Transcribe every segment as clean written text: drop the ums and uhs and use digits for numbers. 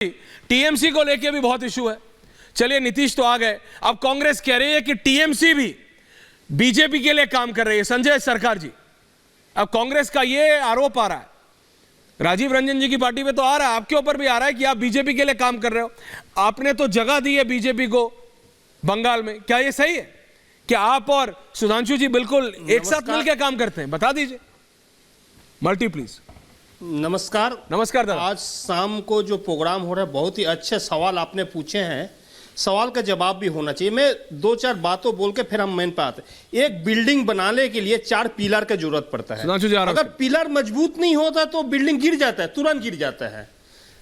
TMC को लेके भी बहुत इशू है। चलिए नीतीश तो आ गए, अब कांग्रेस कह रही है कि टीएमसी भी बीजेपी के लिए काम कर रही है। संजय सरकार जी, अब कांग्रेस का ये आरोप आ रहा है, राजीव रंजन जी की पार्टी में तो आ रहा है, आपके ऊपर भी आ रहा है कि आप बीजेपी के लिए काम कर रहे हो। आपने तो जगह दी है बीजेपी को बंगाल में, क्या ये सही है कि आप और सुधांशु जी बिल्कुल एक साथ मिलकर काम करते हैं? बता दीजिए। Multi please. नमस्कार। नमस्कार दादा। आज शाम को जो प्रोग्राम हो रहा है, बहुत ही अच्छे सवाल आपने पूछे हैं, सवाल का जवाब भी होना चाहिए। मैं दो चार बातों बोल के फिर हम मेन पे आते हैं। एक बिल्डिंग बनाने के लिए 4 पिलर की जरूरत पड़ता है। अगर पिलर मजबूत नहीं होता तो बिल्डिंग गिर जाता है, तुरंत गिर जाता है।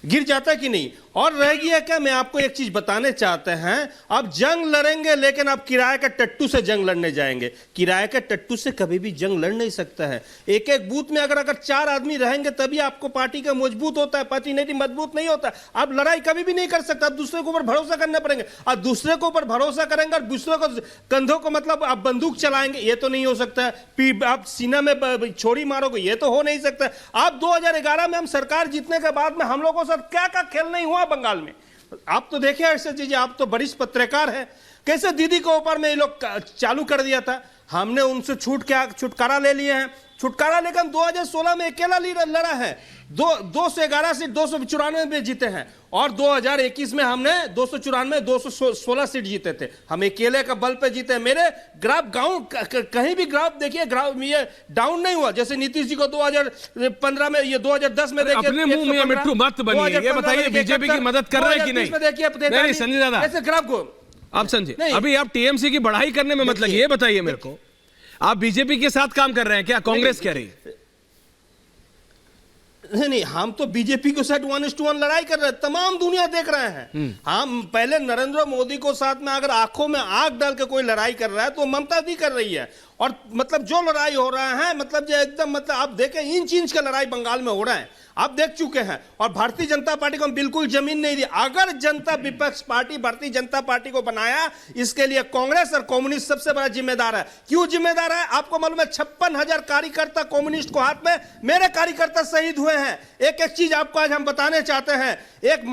गिर जाता है कि नहीं? और रह गया क्या, मैं आपको एक चीज बताने चाहते हैं, आप जंग लड़ेंगे लेकिन आप किराए के टट्टू से जंग लड़ने जाएंगे। किराए के टट्टू से कभी भी जंग लड़ नहीं सकता है। एक एक बूथ में अगर 4 आदमी रहेंगे तभी आपको पार्टी का मजबूत होता है, पार्टी नहीं मजबूत नहीं होता। आप लड़ाई कभी भी नहीं कर सकते, आप दूसरे के ऊपर भरोसा करने पड़ेंगे। आप दूसरे के ऊपर भरोसा करेंगे और दूसरे को कंधों को मतलब आप बंदूक चलाएंगे, ये तो नहीं हो सकता है। आप सीना में छोड़ी मारोगे, ये तो हो नहीं सकता। आप 2011 में हम सरकार जीतने के बाद में हम लोगों के साथ क्या क्या खेल नहीं हुआ बंगाल में, आप तो देखिए ऐसे चीजें। आप तो वरिष्ठ पत्रकार हैं, कैसे दीदी के ऊपर में ये लोग चालू कर दिया था। हमने उनसे छुटकारा ले लिए हैं। छुटकारा लेकर 2016 में अकेला लड़ा है, 211 सीट 294 में जीते हैं, और 2021 में हमने 294 216 सीट जीते थे। हम अकेले का बल पे जीते हैं। मेरे ग्राफ गांव कहीं भी ग्राफ देखिए, ग्राफ ये डाउन नहीं हुआ। जैसे नीतीश जी को 2015 में, ये 2010 में देखिए, अपने मुंह में मिट्टू मत बनिए। ये बताइए बीजेपी की मदद कर रहे हैं कि नहीं? देखिए संजय दादा, ऐसे ग्राफ को आप संजय, अभी आप टीएमसी की बढ़ाई करने में मतलब ये बताइए मेरे को, आप बीजेपी के साथ काम कर रहे हैं क्या? कांग्रेस कह रही है नहीं, हम तो बीजेपी के साथ 1:1 लड़ाई कर रहे हैं, तमाम दुनिया देख रहे हैं। हम पहले नरेंद्र मोदी को साथ में अगर आंखों में आग डाल के कोई लड़ाई कर रहा है तो ममता दी कर रही है। और मतलब जो लड़ाई हो रहा है, मतलब जो एकदम मतलब आप देखें, इंच इंच का लड़ाई बंगाल में हो रहा है, आप देख चुके हैं। और भारतीय जनता पार्टी को हम बिल्कुल जमीन नहीं दी। अगर जनता विपक्ष पार्टी भारतीय जनता पार्टी को बनाया, इसके लिए कांग्रेस और कम्युनिस्ट सबसे बड़ा जिम्मेदार है। क्यों जिम्मेदार है? आपको मालूम है 56,000 कार्यकर्ता कम्युनिस्ट को हाथ में, मेरे कार्यकर्ता शहीद हुए हैं। एक एक चीज आपको आज हम बताने चाहते हैं। एक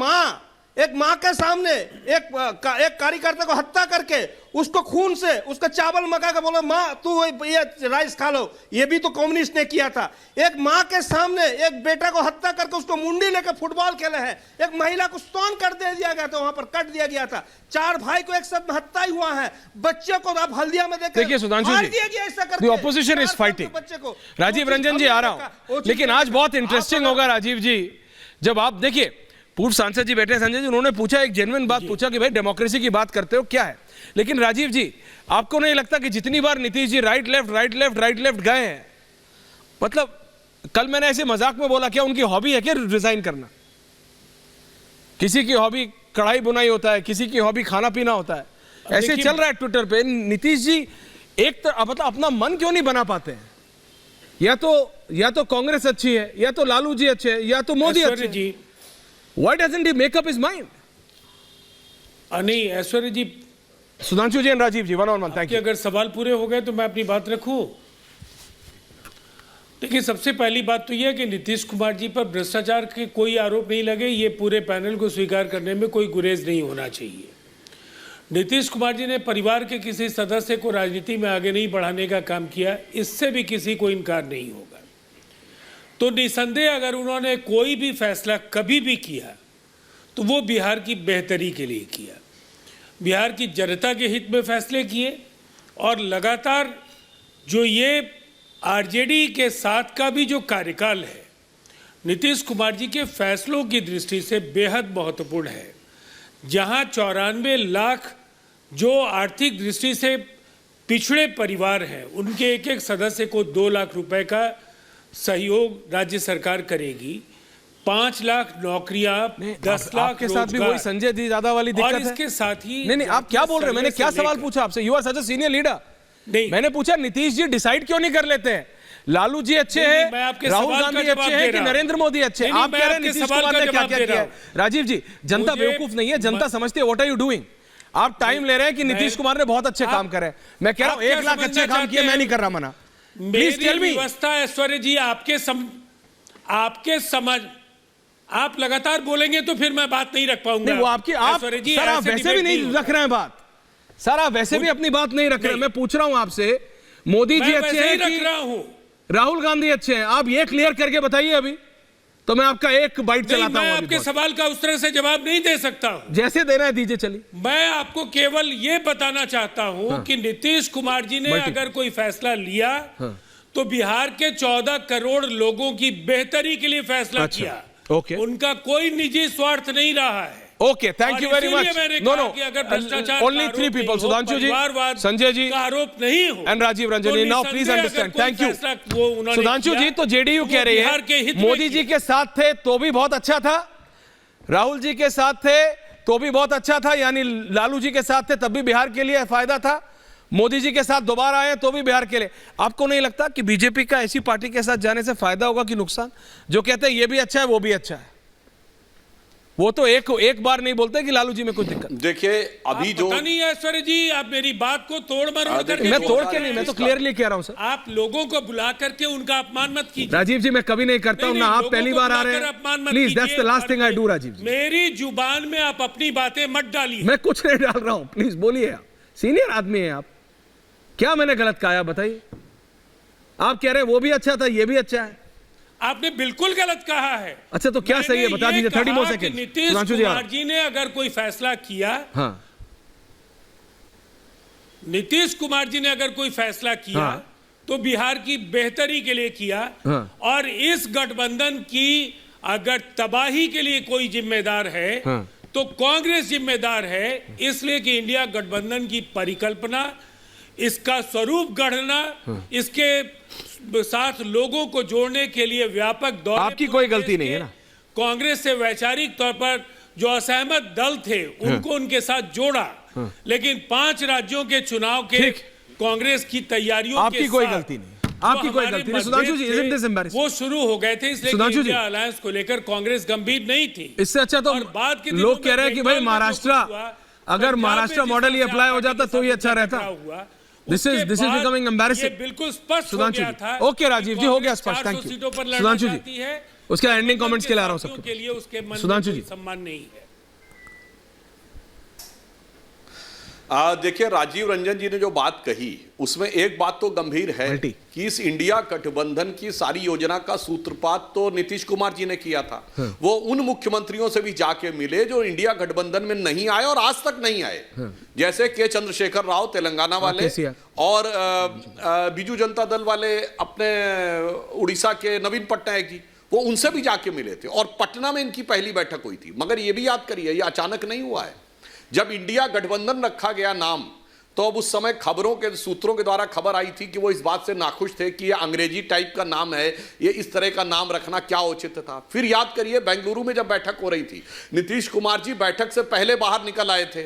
माँ के सामने एक कार्यकर्ता को हत्या करके उसको खून से उसका चावल मका के बोलो, माँ तू ये राइस खा लो, ये भी तो कम्युनिस्ट ने किया था। एक माँ के सामने एक बेटा को हत्या करके उसको मुंडी लेकर फुटबॉल खेले हैं। एक महिला को स्टोन कर दे दिया गया था, वहां पर कट दिया गया था। 4 भाई को एक साथ में हत्या हुआ है। बच्चे को आप हल्दिया में देखिए सुधांशु जी, ऑपोजिशन इज फाइटिंग। बच्चे को राजीव रंजन जी आ रहा हूं, लेकिन आज बहुत इंटरेस्टिंग होगा राजीव जी, जब आप देखिए पूर्व सांसद जी बैठे, संजय जी, उन्होंने पूछा, एक जेन्युइन बात पूछा कि भाई डेमोक्रेसी की बात करते हो क्या है। लेकिन राजीव जी, आपको नहीं लगता कि जितनी बार नीतीश जी राइट लेफ्ट गए हैं, मतलब कल मैंने ऐसे मजाक में बोला, क्या उनकी हॉबी है क्या रिजाइन करना? किसी की हॉबी कढ़ाई बुनाई होता है, किसी की हॉबी खाना पीना होता है। ऐसे चल रहा है ट्विटर पे। नीतीश जी एक तो मतलब अपना मन क्यों नहीं बना पाते हैं? या तो कांग्रेस अच्छी है, या तो लालू जी अच्छे हैं, या तो मोदी अच्छे जी। Why doesn't he make up his mind? नहीं ऐश्वर्य जी, सुधांशु जी और राजीव जी, 1-on-1, थैंक यू। अगर सवाल पूरे हो गए तो मैं अपनी बात रखूं। देखिए, सबसे पहली बात तो यह है कि नीतीश कुमार जी पर भ्रष्टाचार के कोई आरोप नहीं लगे, ये पूरे पैनल को स्वीकार करने में कोई गुरेज नहीं होना चाहिए। नीतीश कुमार जी ने परिवार के किसी सदस्य को राजनीति में आगे नहीं बढ़ाने का काम किया, इससे भी किसी को इनकार नहीं होगा। तो निसंदेह अगर उन्होंने कोई भी फैसला कभी भी किया तो वो बिहार की बेहतरी के लिए किया, बिहार की जनता के हित में फैसले किए। और लगातार जो ये आरजेडी के साथ का भी जो कार्यकाल है, नीतीश कुमार जी के फैसलों की दृष्टि से बेहद महत्वपूर्ण है। जहां 94 लाख जो आर्थिक दृष्टि से पिछड़े परिवार हैं, उनके एक एक सदस्य को 2 लाख रुपए का सहयोग राज्य सरकार करेगी। 5 लाख नौकरियां, 10 लाख के साथ भी वही संजय जी ज्यादा वाली दिक्कत है। और इसके साथ ही नहीं, आप क्या बोल रहे हैं? मैंने क्या सवाल पूछा आपसे? You are such a senior leader. नहीं, मैंने पूछा नीतीश जी डिसाइड क्यों नहीं कर लेते हैं? लालू जी अच्छे हैं, राहुल गांधी अच्छे हैं कि नरेंद्र मोदी अच्छे हैं? आप कह रहे हैं नीतीश कुमार ने क्या क्या किया है। राजीव जी, जनता बेवकूफ नहीं है, जनता समझती है व्हाट आर यू डूइंग। आप टाइम ले रहे हैं कि नीतीश कुमार ने बहुत अच्छे काम करे। मैं कह रहा हूं 1 लाख अच्छे काम किए, मैं नहीं कर रहा मना। Please tell me. व्यवस्था ऐश्वर्य जी, आप लगातार बोलेंगे तो फिर मैं बात नहीं रख पाऊंगा। नहीं वो आपकी आप ऐश्वर्या जी, सर आप ऐसे वैसे भी डिबेट नहीं रख रहे हैं बात, सर आप वैसे भी अपनी बात नहीं रख रहे हैं। मैं पूछ रहा हूं आपसे, मोदी जी मैं अच्छे वैसे ही हैं रख रहा हूं। कि राहुल गांधी अच्छे हैं? आप ये क्लियर करके बताइए अभी, तो मैं आपका एक बाइट नहीं, चलाता मैं हूं। आपके सवाल का उस तरह से जवाब नहीं दे सकता हूं। जैसे देना है दीजिए, चलिए। मैं आपको केवल ये बताना चाहता हूं कि नीतीश कुमार जी ने अगर कोई फैसला लिया तो बिहार के 14 करोड़ लोगों की बेहतरी के लिए फैसला किया। ओके, उनका कोई निजी स्वार्थ नहीं रहा है। Okay, thank you very much. No no, अगर भ्रष्टाचार ओनली 3 पीपल, सुधांशु जी, संजय जी का आरोप नहीं हो and Rajiv Ranjan, now please understand. Thank you. Sudhanshu ji, तो जेडीयू कह रही है मोदी जी के साथ थे तो भी बहुत अच्छा था, राहुल जी के साथ थे तो भी बहुत अच्छा था, यानी लालू जी के साथ थे तब भी बिहार के लिए फायदा था, मोदी जी के साथ दोबारा आए तो भी बिहार के लिए। आपको नहीं लगता कि बीजेपी का ऐसी पार्टी के साथ जाने से फायदा होगा कि नुकसान? जो कहते हैं ये भी अच्छा है वो भी अच्छा है, वो तो एक बार नहीं बोलते कि लालू जी में कुछ दिक्कत। देखिए अभी जो पता नहीं है ऐश्वर्या जी, आप मेरी बात को तोड़ मरोड़ करके मैं तोड़ के नहीं, मैं तो क्लियरली कह रहा हूं सर। आप लोगों को बुला करके उनका अपमान मत कीजिए। राजीव जी मैं कभी नहीं करता हूं ना, आप पहली बार आ रहे हैं, please that's the last thing I do. Rajiv ji मेरी जुबान में आप अपनी बातें मत डालिए। मैं कुछ नहीं डाल रहा हूं, प्लीज बोलिए। आप सीनियर आदमी हैं, आप क्या मैंने गलत कहा बताइए? आप कह रहे हैं वो भी अच्छा था ये भी अच्छा है, आपने बिल्कुल गलत कहा है। अच्छा तो क्या सही है बता दीजिए। 30 मोर सेकंड। नीतीश कुमार जी ने अगर कोई फैसला किया, हाँ, नीतीश कुमार जी ने अगर कोई फैसला किया हाँ, तो बिहार की बेहतरी के लिए किया। हाँ, और इस गठबंधन की अगर तबाही के लिए कोई जिम्मेदार है, हाँ, तो कांग्रेस जिम्मेदार है, इसलिए कि इंडिया गठबंधन की परिकल्पना, इसका स्वरूप गढ़ना, इसके साथ लोगों को जोड़ने के लिए व्यापक दौरे, आपकी कोई गलती नहीं है ना। कांग्रेस से वैचारिक तौर पर जो असहमत दल थे उनको उनके साथ जोड़ा, लेकिन 5 राज्यों के चुनाव के कांग्रेस की तैयारियों आपकी के कोई साथ गलती नहीं, आपकी कोई गलती नहीं। सुधांशु जी, isn't this embarrassing? वो शुरू हो गए थे, इसलिए सुधांशु जी, इंडिया अलायंस को लेकर कांग्रेस गंभीर नहीं थी। इससे अच्छा तो बाद के लोग कह रहे हैं कि भाई महाराष्ट्र, अगर महाराष्ट्र मॉडल ही अप्लाई हो जाता तो ही अच्छा रहता। This is becoming embarrassing. बिल्कुल स्पष्ट सुधांशु हो गया था। जी, ओके राजीव जी, हो गया स्पष्ट, थैंक यू। सुधांशु जी, उसके एंडिंग कमेंट्स के लिए आ रहा हूं सबके लिए उसके मन सुधांशु में जी, कोई सम्मान नहीं है। देखिए राजीव रंजन जी ने जो बात कही उसमें एक बात तो गंभीर है कि इस इंडिया गठबंधन की सारी योजना का सूत्रपात तो नीतीश कुमार जी ने किया था। वो उन मुख्यमंत्रियों से भी जाके मिले जो इंडिया गठबंधन में नहीं आए और आज तक नहीं आए, जैसे के चंद्रशेखर राव तेलंगाना वाले और बीजू जनता दल वाले अपने उड़ीसा के नवीन पटनायक जी, वो उनसे भी जाके मिले थे और पटना में इनकी पहली बैठक हुई थी। मगर ये भी याद करिए ये अचानक नहीं हुआ है। जब इंडिया गठबंधन रखा गया नाम, तो अब उस समय खबरों के सूत्रों के द्वारा खबर आई थी कि वो इस बात से नाखुश थे कि ये अंग्रेजी टाइप का नाम है, ये इस तरह का नाम रखना क्या उचित था। फिर याद करिए बेंगलुरु में जब बैठक हो रही थी, नीतीश कुमार जी बैठक से पहले बाहर निकल आए थे,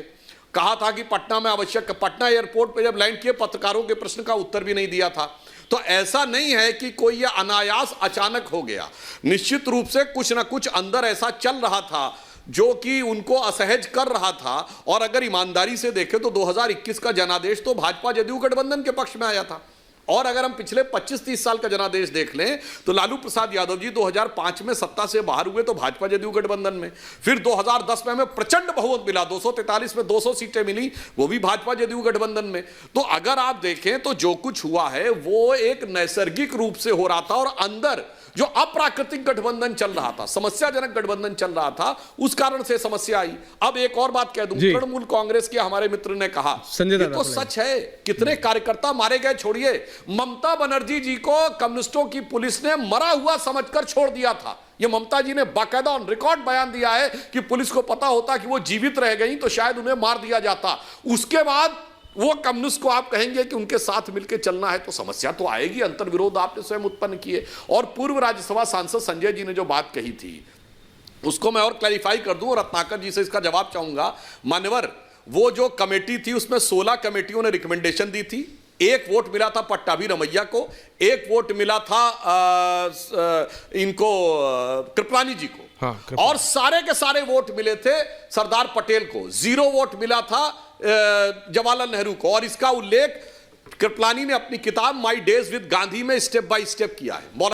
कहा था कि पटना में आवश्यक, पटना एयरपोर्ट पर जब लैंड किए पत्रकारों के प्रश्न का उत्तर भी नहीं दिया था। तो ऐसा नहीं है कि कोई ये अनायास अचानक हो गया, निश्चित रूप से कुछ ना कुछ अंदर ऐसा चल रहा था जो कि उनको असहज कर रहा था। और अगर ईमानदारी से देखें तो 2021 का जनादेश तो भाजपा जदयू गठबंधन के पक्ष में आया था। और अगर हम पिछले 25-30 साल का जनादेश देख लें तो लालू प्रसाद यादव जी 2005 में सत्ता से बाहर हुए तो भाजपा जदयू गठबंधन में, फिर 2010 में हमें प्रचंड बहुमत मिला, 243 में 200 सीटें मिली, वो भी भाजपा जदयू गठबंधन में। तो अगर आप देखें तो जो कुछ हुआ है वो एक नैसर्गिक रूप से हो रहा था और अंदर जो अप्राकृतिक गठबंधन चल रहा था, समस्याजनक गठबंधन चल रहा था, उस कारण से समस्या आई। अब एक और बात कह दूं, तृणमूल कांग्रेस के हमारे मित्र ने कहा ये तो सच है, कितने कार्यकर्ता मारे गए छोड़िए, ममता बनर्जी जी को कम्युनिस्टों की पुलिस ने मरा हुआ समझकर छोड़ दिया था। ये ममता जी ने बाकायदा ऑन रिकॉर्ड बयान दिया है कि पुलिस को पता होता कि वो जीवित रह गई तो शायद उन्हें मार दिया जाता। उसके बाद वो कम्युनिस्ट को आप कहेंगे कि उनके साथ मिलकर चलना है तो समस्या तो आएगी, अंतर्विरोध आपने स्वयं उत्पन्न किए। और पूर्व राज्यसभा सांसद संजय जी ने जो बात कही थी उसको मैं और क्लैरिफाई कर दूं और रत्नाकर जी से इसका जवाब चाहूंगा। मान्यवर, वो जो कमेटी थी उसमें 16 कमेटियों ने रिकमेंडेशन दी थी, 1 वोट मिला था पट्टाभी रमैया को, 1 वोट मिला था इनको कृपलानी जी को, और सारे के सारे वोट मिले थे सरदार पटेल को, 0 वोट मिला था जवाहरलाल नेहरू को। और इसका उल्लेख कृपलानी ने अपनी किताब माई डेज विद गांधी में स्टेप बाय स्टेप किया है।